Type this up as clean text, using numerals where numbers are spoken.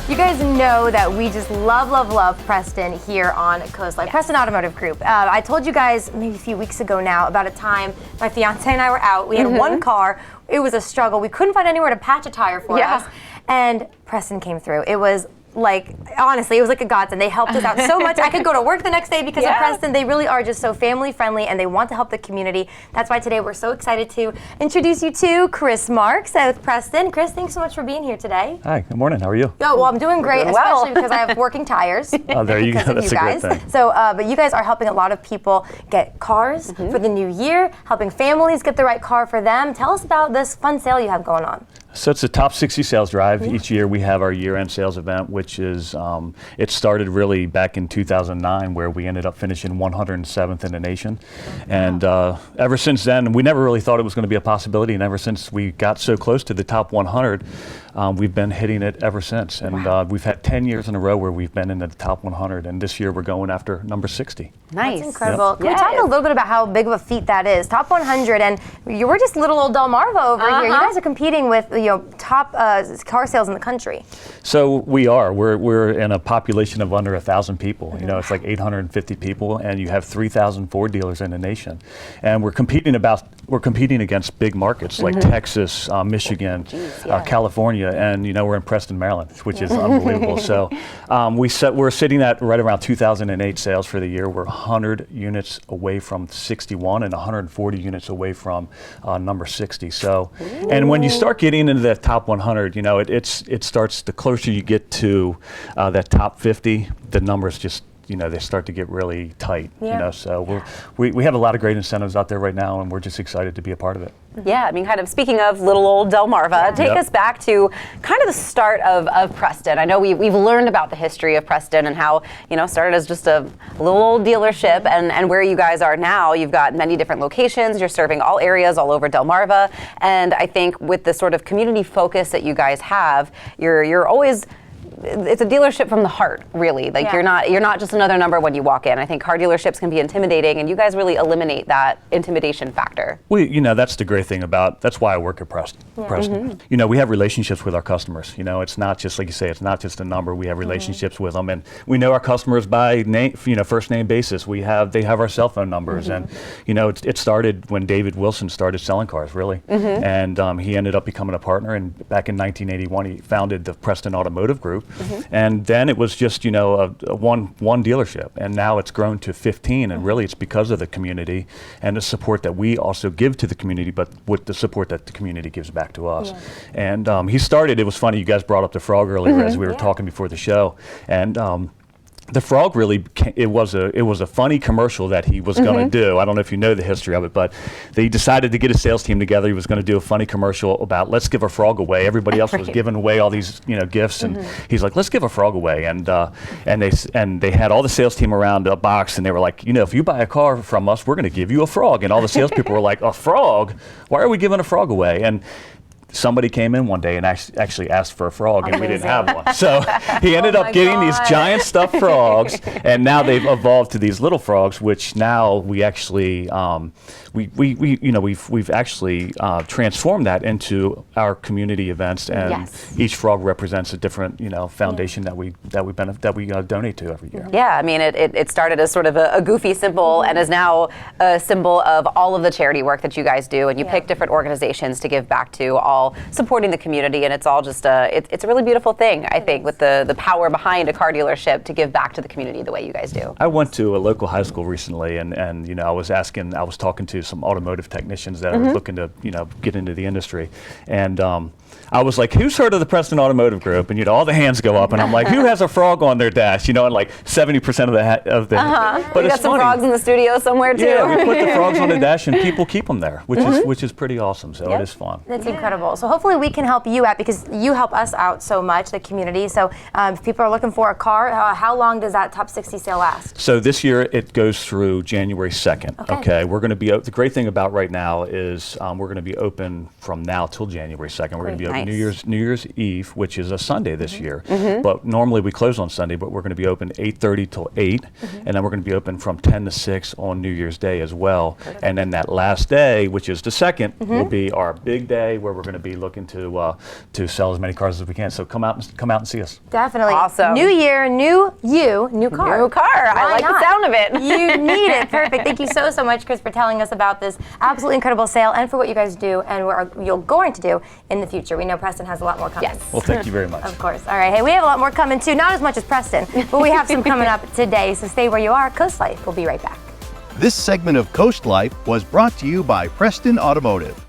You guys know that we just love Preston here on CoastLife. Yes. Preston Automotive Group. I told you guys maybe a few weeks ago now about a time my fiance and I were out. We had one car. It was a struggle. We couldn't find anywhere to patch a tire for us. And Preston came through. It was like, honestly, it was like a godsend. They helped us out so much. I could go to work the next day because of Preston. They really are just so family friendly and they want to help the community. That's why today we're so excited to introduce you to Chris Marks with Preston. Chris, thanks so much for being here today. Hi, good morning. How are you? Oh, well, I'm doing great, especially because I have working tires. Oh, there you go. That's a great thing. So, but you guys are helping a lot of people get cars for the new year, helping families get the right car for them. Tell us about this fun sale you have going on. So it's a top 60 sales drive. Each year we have our year-end sales event, which is, it started really back in 2009 where we ended up finishing 107th in the nation. And ever since then, we never really thought it was going to be a possibility. And ever since we got so close to the top 100, we've been hitting it ever since. And we've had 10 years in a row where we've been in the top 100. And this year we're going after number 60. Nice. That's incredible. Can we talk a little bit about how big of a feat that is? Top 100, and we're just little old Delmarva over here. You guys are competing with top car sales in the country. So we are. We're in a population of under 1,000 people. You know, it's like 850 people, and you have 3,000 Ford dealers in the nation. And we're competing against big markets like Texas, Michigan, California, and we're in Preston, Maryland, which is unbelievable. So we're sitting at right around 2008 sales for the year. We're 100 units away from 61 and 140 units away from number 60. So, and when you start getting into that top 100, it starts, the closer you get to that top 50, the numbers just, they start to get really tight. So we have a lot of great incentives out there right now, and we're just excited to be a part of it. Yeah, I mean, kind of speaking of little old Delmarva, take us back to kind of the start of Preston. I know we've learned about the history of Preston and how, started as just a little old dealership, and where you guys are now. You've got many different locations. You're serving all areas all over Delmarva. And I think with the sort of community focus that you guys have, you're always, it's a dealership from the heart, really. Like you're not just another number when you walk in. I think car dealerships can be intimidating, and you guys really eliminate that intimidation factor. That's the great thing that's why I work at Preston. We have relationships with our customers. It's not just, like you say, it's not just a number. We have relationships with them, and we know our customers by name, first name basis. They have our cell phone numbers, and it started when David Wilson started selling cars, really, and he ended up becoming a partner. And back in 1981, he founded the Preston Automotive Group. And then it was just, one dealership, and now it's grown to 15, and really it's because of the community and the support that we also give to the community, but with the support that the community gives back to us. And he started, it was funny, you guys brought up the frog earlier as we were talking before the show, and the frog really, it was a funny commercial that he was going to do. I don't know if you know the history of it, but they decided to get a sales team together. He was going to do a funny commercial about, let's give a frog away. Everybody else was giving away all these gifts, and he's like, let's give a frog away. And they had all the sales team around a box, and they were like, if you buy a car from us, we're going to give you a frog. And all the salespeople were like, a frog? Why are we giving a frog away? And somebody came in one day and actually asked for a frog, and we didn't have one. So he ended up getting these giant stuffed frogs, and now they've evolved to these little frogs, which now we actually we've actually transformed that into our community events, and each frog represents a different foundation that we donate to every year. Yeah, I mean it started as sort of a goofy symbol and is now a symbol of all of the charity work that you guys do, and you pick different organizations to give back to, all supporting the community, and it's all just it's a really beautiful thing, I think, with the power behind a car dealership to give back to the community the way you guys do. I went to a local high school recently, and I was talking to some automotive technicians that are looking to get into the industry, and I was like, who's heard of the Preston Automotive Group? And all the hands go up, and I'm like, who has a frog on their dash? And like 70% of the But we got some frogs in the studio somewhere too. Yeah, we put the frogs on the dash, and people keep them there, which is pretty awesome. So it is fun. That's incredible. So hopefully we can help you out, because you help us out so much, the community. So if people are looking for a car, how long does that top 60 sale last? So this year it goes through January 2nd. Okay, we're going to be the great thing about right now is we're going to be open from now till January 2nd. We're going to be open New Year's Eve, which is a Sunday this year. But normally we close on Sunday, but we're going to be open 8:30 till 8, and then we're going to be open from 10 to 6 on New Year's Day as well. And then that last day, which is the 2nd, will be our big day where we're going to be looking to sell as many cars as we can. So come out and see us. Definitely. Awesome. New year, new you, new car. New car. I Why like not? the sound of it. You need it. Perfect. Thank you so much, Chris, for telling us about this absolutely incredible sale and for what you guys do and what you're going to do in the future. We know Preston has a lot more coming. Yes. Well, thank you very much. Of course. All right. Hey, we have a lot more coming too. Not as much as Preston, but we have some coming up today. So stay where you are. CoastLife will be right back. This segment of Coast Life was brought to you by Preston Automotive.